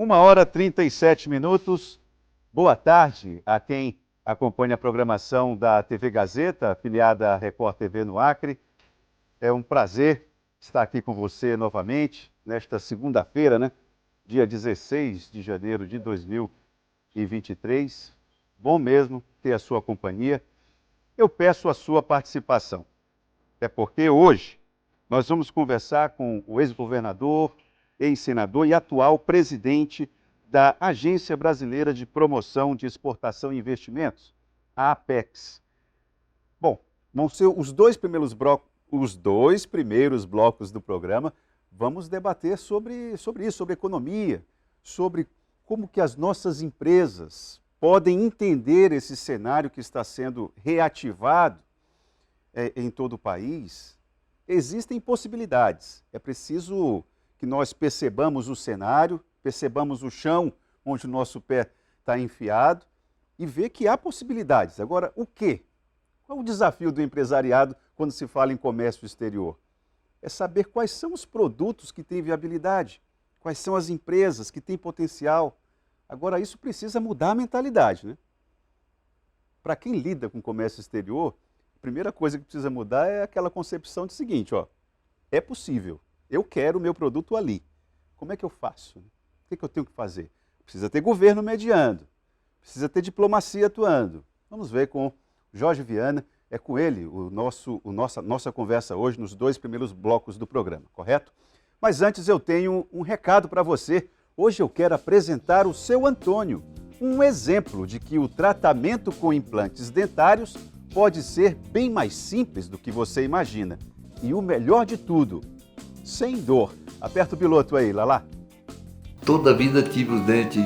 1h37. Boa tarde a quem acompanha a programação da TV Gazeta, afiliada à Record TV no Acre. É um prazer estar aqui com você novamente, nesta segunda-feira, né? Dia 16 de janeiro de 2023. Bom mesmo ter a sua companhia. Eu peço a sua participação, até porque hoje nós vamos conversar com o ex-governador, ex-senador e atual presidente da Agência Brasileira de Promoção de Exportação e Investimentos, a APEX. Bom, vão ser os dois primeiros blocos do programa. Vamos debater sobre isso, sobre economia, sobre como que as nossas empresas podem entender esse cenário que está sendo reativado em todo o país. Existem possibilidades, é preciso que nós percebamos o cenário, percebamos o chão onde o nosso pé está enfiado e ver que há possibilidades. Agora, o quê? Qual é o desafio do empresariado quando se fala em comércio exterior? É saber quais são os produtos que têm viabilidade, quais são as empresas que têm potencial. Agora, isso precisa mudar a mentalidade, né? Para quem lida com comércio exterior, a primeira coisa que precisa mudar é aquela concepção de seguinte, ó, é possível, eu quero o meu produto ali. Como é que eu faço? O que eu tenho que fazer? Precisa ter governo mediando, precisa ter diplomacia atuando. Vamos ver com Jorge Viana, é com ele nossa conversa hoje nos dois primeiros blocos do programa, correto? Mas antes eu tenho um recado para você. Hoje eu quero apresentar o seu Antônio, um exemplo de que o tratamento com implantes dentários pode ser bem mais simples do que você imagina. E o melhor de tudo, sem dor. Aperta o piloto aí, Lala. Toda a vida tive os dentes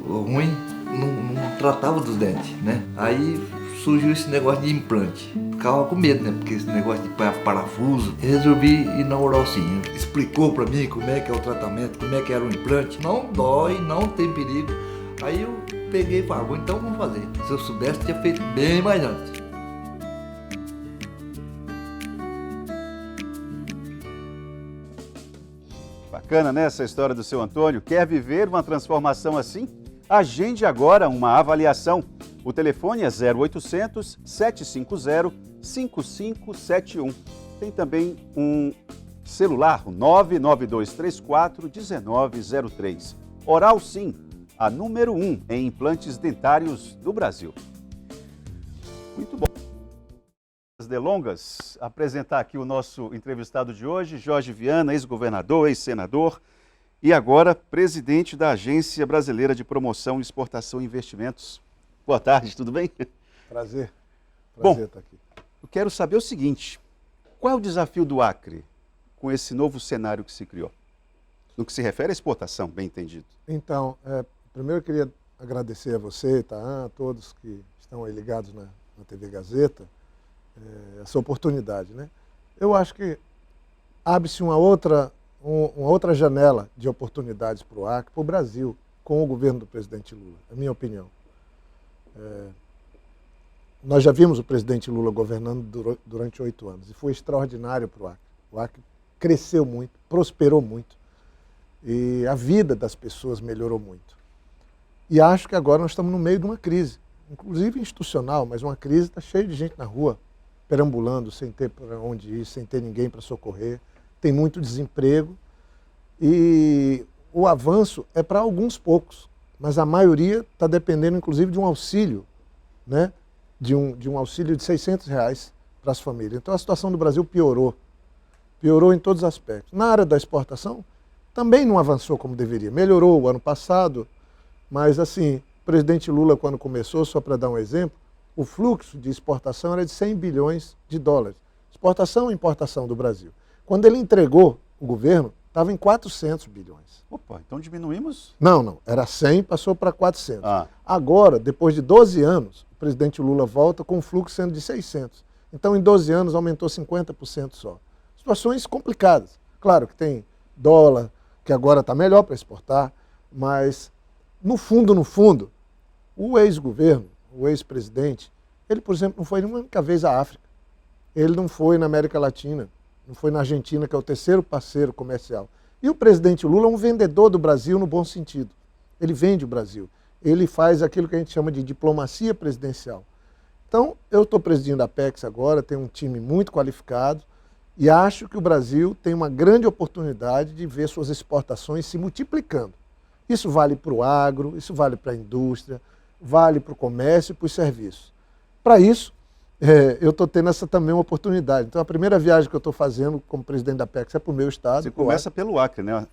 ruins, não tratava dos dentes, né? Aí surgiu esse negócio de implante. Ficava com medo, né? Porque esse negócio de parafuso. Eu resolvi ir na Oralcinha. Explicou pra mim como é que é o tratamento, como é que era o implante. Não dói, não tem perigo. Aí eu peguei e falei, então vamos fazer. Se eu soubesse, tinha feito bem mais antes. Bacana, né, essa história do seu Antônio? Quer viver uma transformação assim? Agende agora uma avaliação. O telefone é 0800 750 5571. Tem também um celular, o 99234 1903. Oral Sim, a número 1 em implantes dentários do Brasil. Muito bom. As delongas, apresentar aqui o nosso entrevistado de hoje, Jorge Viana, ex-governador, ex-senador e agora presidente da Agência Brasileira de Promoção, Exportação e Investimentos. Boa tarde, tudo bem? Prazer estar aqui. Eu quero saber o seguinte, qual é o desafio do Acre com esse novo cenário que se criou? No que se refere à exportação, bem entendido. Então, primeiro eu queria agradecer a você, tá, a todos que estão aí ligados na TV Gazeta, essa oportunidade, né? Eu acho que abre-se uma outra janela de oportunidades para o Acre, para o Brasil, com o governo do presidente Lula, é a minha opinião. Nós já vimos o presidente Lula governando durante 8 anos e foi extraordinário para o Acre. O Acre cresceu muito, prosperou muito e a vida das pessoas melhorou muito. E acho que agora nós estamos no meio de uma crise, inclusive institucional, mas uma crise, está cheia de gente na rua, perambulando, sem ter para onde ir, sem ter ninguém para socorrer, tem muito desemprego e o avanço é para alguns poucos, mas a maioria está dependendo inclusive de um auxílio, né? de um auxílio de R$600 para as famílias. Então a situação do Brasil piorou em todos os aspectos. Na área da exportação também não avançou como deveria, melhorou o ano passado, mas assim, o presidente Lula quando começou, só para dar um exemplo, o fluxo de exportação era de 100 bilhões de dólares. Exportação e importação do Brasil. Quando ele entregou o governo, estava em 400 bilhões. Opa, então diminuímos? Não, era 100, passou para 400. Agora, depois de 12 anos, o presidente Lula volta com o fluxo sendo de 600. Então, em 12 anos, aumentou 50% só. Situações complicadas. Claro que tem dólar, que agora está melhor para exportar, mas, no fundo, o ex-governo, o ex-presidente, ele, por exemplo, não foi nenhuma única vez à África. Ele não foi na América Latina, não foi na Argentina, que é o terceiro parceiro comercial. E o presidente Lula é um vendedor do Brasil no bom sentido. Ele vende o Brasil. Ele faz aquilo que a gente chama de diplomacia presidencial. Então, eu estou presidindo a Apex agora, tenho um time muito qualificado e acho que o Brasil tem uma grande oportunidade de ver suas exportações se multiplicando. Isso vale para o agro, isso vale para a indústria, vale para o comércio e para os serviços. Para isso, eu estou tendo essa também uma oportunidade. Então, a primeira viagem que eu estou fazendo como presidente da Apex é para o meu estado. Você começa pelo Acre, né?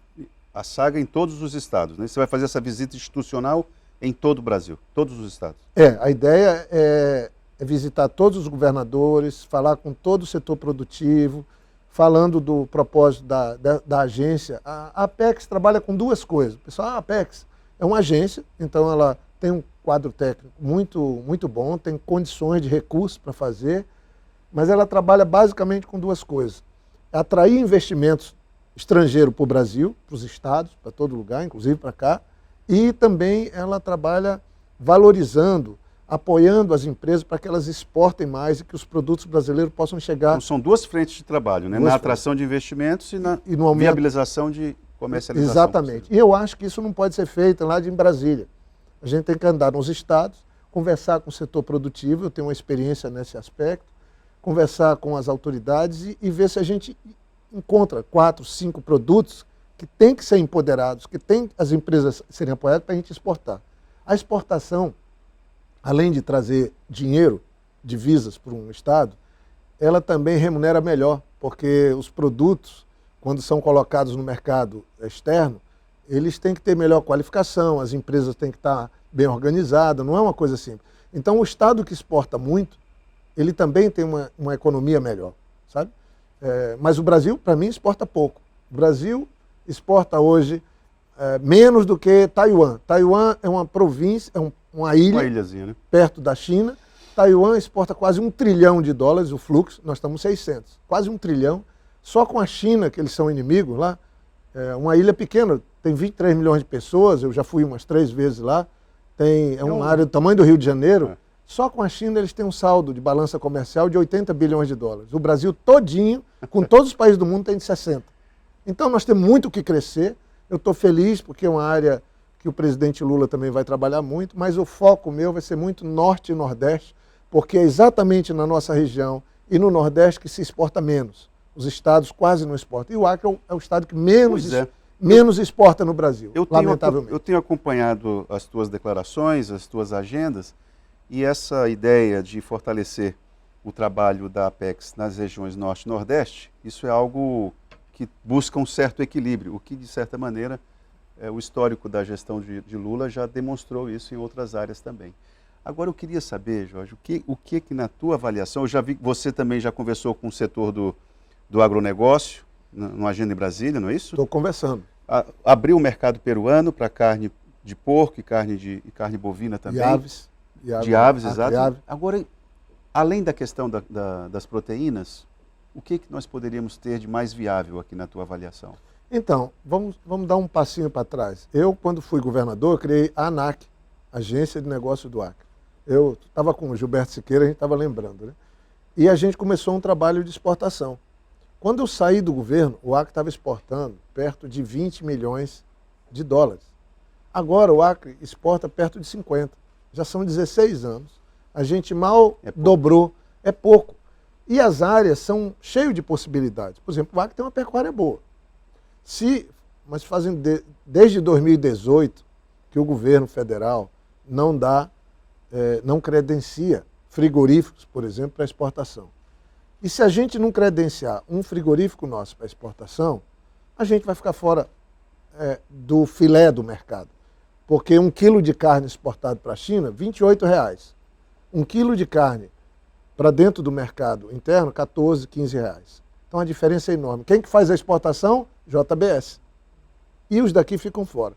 A saga em todos os estados, né? Você vai fazer essa visita institucional em todo o Brasil, todos os estados. A ideia é visitar todos os governadores, falar com todo o setor produtivo, falando do propósito da agência. A Apex trabalha com duas coisas. Pessoal, a Apex é uma agência, então ela tem um quadro técnico muito bom, tem condições de recursos para fazer, mas ela trabalha basicamente com duas coisas. Atrair investimentos estrangeiros para o Brasil, para os estados, para todo lugar, inclusive para cá, e também ela trabalha valorizando, apoiando as empresas para que elas exportem mais e que os produtos brasileiros possam chegar... Então, são duas frentes de trabalho, né? Na atração de investimentos e na viabilização de comercialização. Exatamente. E eu acho que isso não pode ser feito lá de Brasília. A gente tem que andar nos estados, conversar com o setor produtivo, eu tenho uma experiência nesse aspecto, conversar com as autoridades e ver se a gente encontra 4, 5 produtos que têm que ser empoderados, que tem as empresas serem apoiadas para a gente exportar. A exportação, além de trazer dinheiro, divisas para um estado, ela também remunera melhor, porque os produtos, quando são colocados no mercado externo, eles têm que ter melhor qualificação, as empresas têm que estar bem organizadas, não é uma coisa simples. Então, o estado que exporta muito, ele também tem uma economia melhor, sabe? Mas o Brasil, para mim, exporta pouco. O Brasil exporta hoje menos do que Taiwan. Taiwan é uma província, uma ilhazinha, né? Perto da China. Taiwan exporta quase $1 trilhão, o fluxo, nós estamos 600, quase 1 trilhão. Só com a China, que eles são inimigos lá, uma ilha pequena, tem 23 milhões de pessoas, eu já fui umas 3 vezes lá, é uma área do tamanho do Rio de Janeiro. Só com a China eles têm um saldo de balança comercial de $80 bilhões. O Brasil todinho, com todos os países do mundo, tem de 60. Então nós temos muito o que crescer. Eu estou feliz porque é uma área que o presidente Lula também vai trabalhar muito, mas o foco meu vai ser muito norte e nordeste, porque é exatamente na nossa região e no nordeste que se exporta menos. Os estados quase não exportam. E o Acre é o estado que menos exporta no Brasil, lamentavelmente. Eu tenho acompanhado as tuas declarações, as tuas agendas, e essa ideia de fortalecer o trabalho da Apex nas regiões norte e nordeste, isso é algo que busca um certo equilíbrio, o que, de certa maneira, o histórico da gestão de Lula já demonstrou isso em outras áreas também. Agora, eu queria saber, Jorge, o que na tua avaliação, eu já vi que você também já conversou com o setor do agronegócio, no Agenda em Brasília, não é isso? Estou conversando. Abriu o mercado peruano para carne de porco e carne bovina também. De aves, exato. Agora, além da questão das proteínas, o que nós poderíamos ter de mais viável aqui na tua avaliação? Então, vamos dar um passinho para trás. Eu, quando fui governador, criei a ANAC, Agência de Negócios do Acre. Eu estava com o Gilberto Siqueira, a gente estava lembrando, né? E a gente começou um trabalho de exportação. Quando eu saí do governo, o Acre estava exportando perto de $20 milhões. Agora o Acre exporta perto de 50. Já são 16 anos. A gente mal dobrou. É pouco. E as áreas são cheias de possibilidades. Por exemplo, o Acre tem uma pecuária boa. Mas fazem desde 2018 que o governo federal não credencia frigoríficos, por exemplo, para exportação. E se a gente não credenciar um frigorífico nosso para exportação, a gente vai ficar fora do filé do mercado. Porque 1 quilo de carne exportado para a China, R$ 28. 1 quilo de carne para dentro do mercado interno, R$ 14, 15 reais. Então a diferença é enorme. Quem que faz a exportação? JBS. E os daqui ficam fora.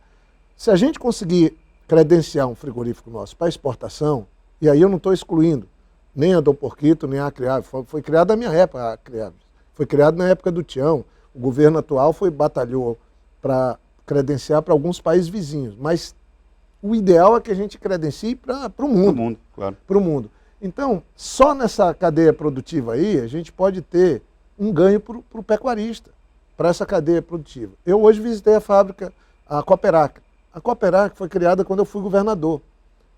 Se a gente conseguir credenciar um frigorífico nosso para exportação, e aí eu não estou excluindo nem a Dom Porquito, nem a Acre Aves, foi criada na minha época a Acre Aves. Foi criado na época do Tião. O governo atual batalhou para credenciar para alguns países vizinhos, mas o ideal é que a gente credencie para o mundo. Para o mundo, claro. Para o mundo. Então, só nessa cadeia produtiva aí, a gente pode ter um ganho para o pecuarista. para essa cadeia produtiva. Eu hoje visitei a fábrica, a Cooperac. A Cooperac foi criada quando eu fui governador.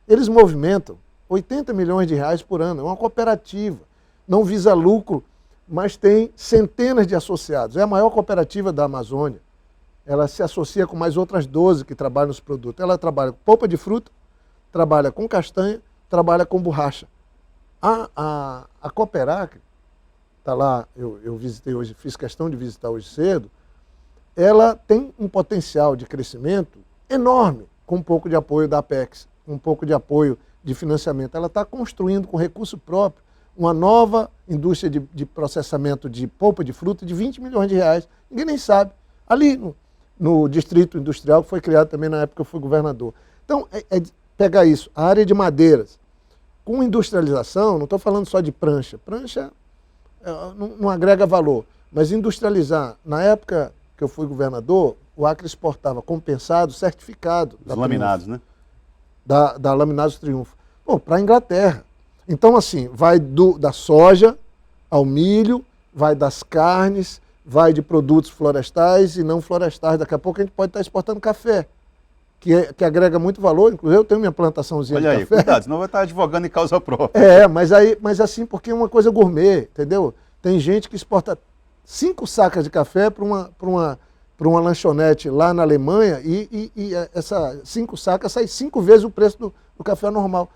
Eles movimentam 80 milhões de reais por ano. É uma cooperativa. Não visa lucro, mas tem centenas de associados. É a maior cooperativa da Amazônia. Ela se associa com mais outras 12 que trabalham nos produtos. Ela trabalha com polpa de fruta, trabalha com castanha, trabalha com borracha. A Cooperac, está lá, eu visitei hoje, fiz questão de visitar hoje cedo, ela tem um potencial de crescimento enorme, com um pouco de apoio da Apex, um pouco de apoio de financiamento. Ela está construindo com recurso próprio uma nova indústria de processamento de polpa de fruta de 20 milhões de reais. Ninguém nem sabe. Ali no Distrito Industrial, que foi criado também na época que eu fui governador. Então, pegar isso, a área de madeiras, com industrialização, não estou falando só de prancha. Prancha não agrega valor, mas industrializar. Na época que eu fui governador, o Acre exportava compensado, certificado. Os laminados, né? Da Laminados Triunfo. Para a Inglaterra. Então, assim, vai da soja ao milho, vai das carnes, vai de produtos florestais e não florestais. Daqui a pouco a gente pode estar exportando café, que agrega muito valor. Inclusive, eu tenho minha plantaçãozinha de café. Olha aí, cuidado, senão vai estar advogando em causa própria. Mas assim, porque é uma coisa gourmet, entendeu? Tem gente que exporta 5 sacas de café para uma lanchonete lá na Alemanha e essas 5 sacas saem 5 vezes o preço do café normal.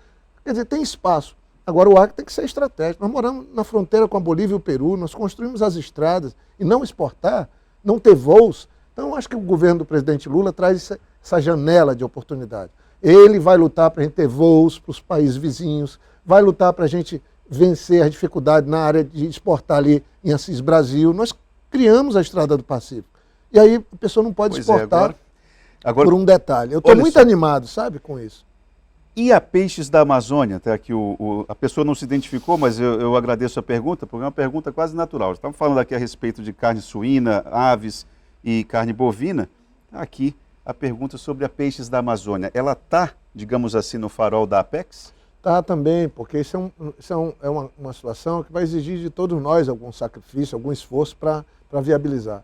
Quer dizer, tem espaço. Agora o Acre tem que ser estratégico. Nós moramos na fronteira com a Bolívia e o Peru, nós construímos as estradas e não exportar, não ter voos. Então eu acho que o governo do presidente Lula traz essa janela de oportunidade. Ele vai lutar para a gente ter voos para os países vizinhos, vai lutar para a gente vencer as dificuldades na área de exportar ali em Assis Brasil. Nós criamos a Estrada do Pacífico. E aí a pessoa não pode exportar agora, por um detalhe. Eu estou muito animado, sabe, com isso. E a Peixes da Amazônia? Até aqui a pessoa não se identificou, mas eu agradeço a pergunta, porque é uma pergunta quase natural. Estamos falando aqui a respeito de carne suína, aves e carne bovina. Aqui a pergunta sobre a Peixes da Amazônia. Ela está, digamos assim, no farol da Apex? Está também, porque isso é uma situação que vai exigir de todos nós algum sacrifício, algum esforço para viabilizar.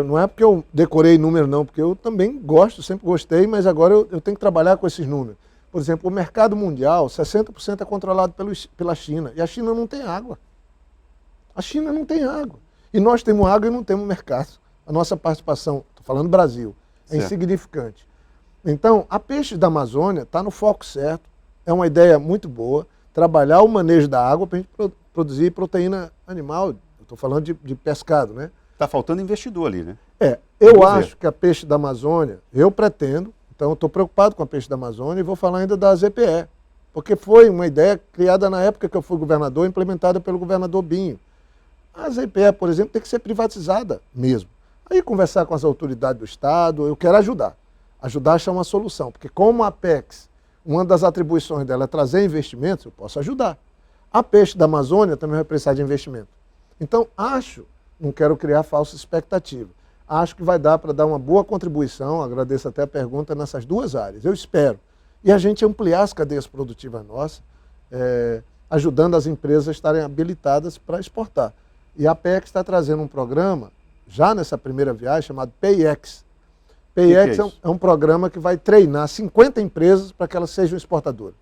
Não é porque eu decorei número não, porque eu também gosto, sempre gostei, mas agora eu tenho que trabalhar com esses números. Por exemplo, o mercado mundial, 60% é controlado pela China, e a China não tem água. A China não tem água. E nós temos água e não temos mercado. A nossa participação, estou falando Brasil, é insignificante. Então, a Peixes da Amazônia está no foco certo, é uma ideia muito boa, trabalhar o manejo da água para a gente produzir proteína animal. Estou falando de pescado, né? Está faltando investidor ali, né? Eu acho que a Peixe da Amazônia, eu pretendo, então eu estou preocupado com a Peixe da Amazônia e vou falar ainda da ZPE, porque foi uma ideia criada na época que eu fui governador, implementada pelo governador Binho. A ZPE, por exemplo, tem que ser privatizada mesmo. Aí conversar com as autoridades do Estado, eu quero ajudar. Ajudar a achar uma solução, porque como a Apex, uma das atribuições dela é trazer investimentos, eu posso ajudar. A Peixe da Amazônia também vai precisar de investimento. Então, não quero criar falsa expectativa. Acho que vai dar para dar uma boa contribuição, agradeço até a pergunta, nessas duas áreas. Eu espero. E a gente ampliar as cadeias produtivas nossas, ajudando as empresas a estarem habilitadas para exportar. E a Apex está trazendo um programa, já nessa primeira viagem, chamado PayEx. PayEx é um programa que vai treinar 50 empresas para que elas sejam exportadoras.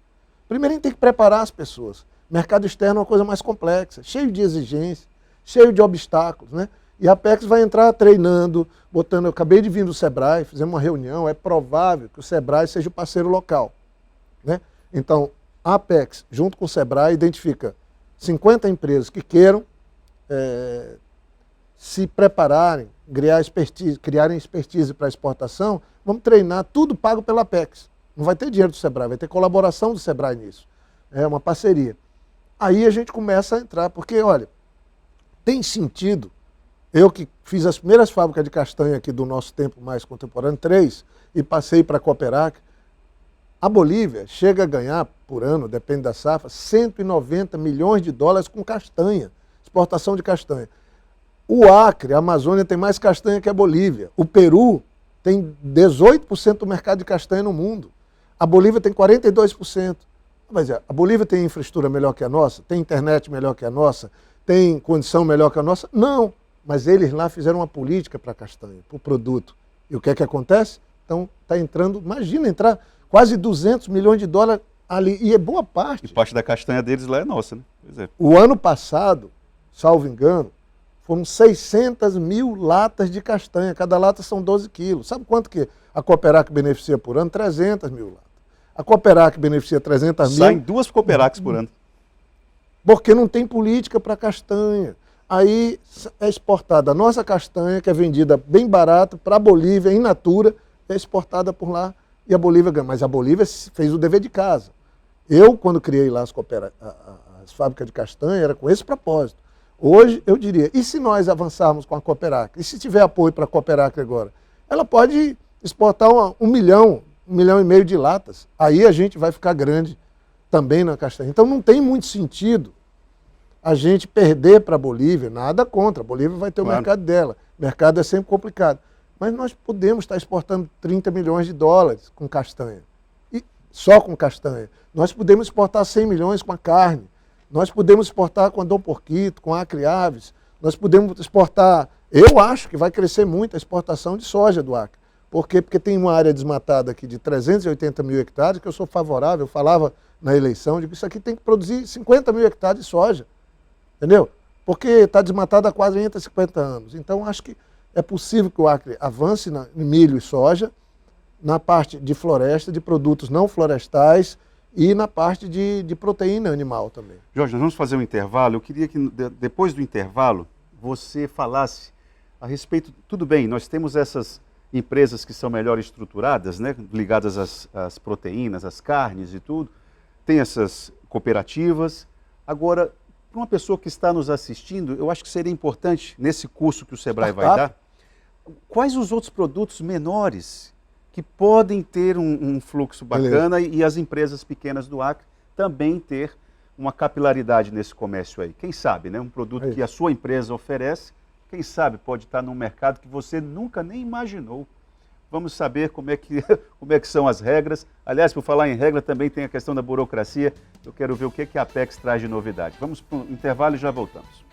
Primeiro a gente tem que preparar as pessoas. Mercado externo é uma coisa mais complexa, cheio de exigências, cheio de obstáculos, né? E a Apex vai entrar treinando, eu acabei de vir do Sebrae, fizemos uma reunião, é provável que o Sebrae seja o parceiro local, né? Então, a Apex, junto com o Sebrae, identifica 50 empresas que queiram se prepararem, criarem expertise para exportação, vamos treinar, tudo pago pela Apex. Não vai ter dinheiro do Sebrae, vai ter colaboração do Sebrae nisso. É uma parceria. Aí a gente começa a entrar, porque, olha, tem sentido. Eu que fiz as primeiras fábricas de castanha aqui do nosso tempo mais contemporâneo, 3, e passei para a Cooperac. A Bolívia chega a ganhar, por ano, depende da safra, 190 milhões de dólares com castanha, exportação de castanha. O Acre, a Amazônia, tem mais castanha que a Bolívia. O Peru tem 18% do mercado de castanha no mundo. A Bolívia tem 42%. Mas a Bolívia tem infraestrutura melhor que a nossa? Tem internet melhor que a nossa? Tem condição melhor que a nossa? Não. mas eles lá fizeram uma política para a castanha, para o produto. E o que é que acontece? Então está entrando, imagina entrar quase 200 milhões de dólares ali, e é boa parte. E parte da castanha deles lá é nossa, né? Pois é. O ano passado, salvo engano, foram 600 mil latas de castanha, cada lata são 12 quilos. Sabe quanto que a Cooperac beneficia por ano? 300 mil latas. A Cooperac beneficia 300 mil... Saem 2 Cooperacs por ano. Porque não tem política para castanha. Aí é exportada a nossa castanha, que é vendida bem barato para a Bolívia, in natura, é exportada por lá e a Bolívia ganha. Mas a Bolívia fez o dever de casa. Eu, quando criei lá as fábricas de castanha, era com esse propósito. Hoje, eu diria, e se nós avançarmos com a Cooperac? E se tiver apoio para a Cooperac agora? Ela pode exportar 1 milhão, 1,5 milhão de latas. Aí a gente vai ficar grande também na castanha. Então não tem muito sentido a gente perder para a Bolívia, nada contra. A Bolívia vai ter o mercado dela. O mercado é sempre complicado. Mas nós podemos estar exportando 30 milhões de dólares com castanha. E só com castanha. Nós podemos exportar 100 milhões com a carne. Nós podemos exportar com a Dom Porquito, com a Acre Aves. Nós podemos exportar... Eu acho que vai crescer muito a exportação de soja do Acre. Por quê? Porque tem uma área desmatada aqui de 380 mil hectares, que eu sou favorável, eu falava na eleição, digo, isso aqui tem que produzir 50 mil hectares de soja. Entendeu? Porque está desmatado há quase 50 anos. Então, acho que é possível que o Acre avance em milho e soja, na parte de floresta, de produtos não florestais e na parte de proteína animal também. Jorge, nós vamos fazer um intervalo. Eu queria que depois do intervalo você falasse a respeito... Tudo bem, nós temos essas empresas que são melhor estruturadas, né, ligadas às proteínas, às carnes e tudo. Tem essas cooperativas. Agora, para uma pessoa que está nos assistindo, eu acho que seria importante, nesse curso que o Sebrae vai dar, quais os outros produtos menores que podem ter um fluxo bacana e as empresas pequenas do Acre também ter uma capilaridade nesse comércio aí. Quem sabe, né? Um produto que a sua empresa oferece, quem sabe pode estar num mercado que você nunca nem imaginou. Vamos saber como é que são as regras. Aliás, por falar em regra, também tem a questão da burocracia. Eu quero ver o que a Apex traz de novidade. Vamos para o intervalo e já voltamos.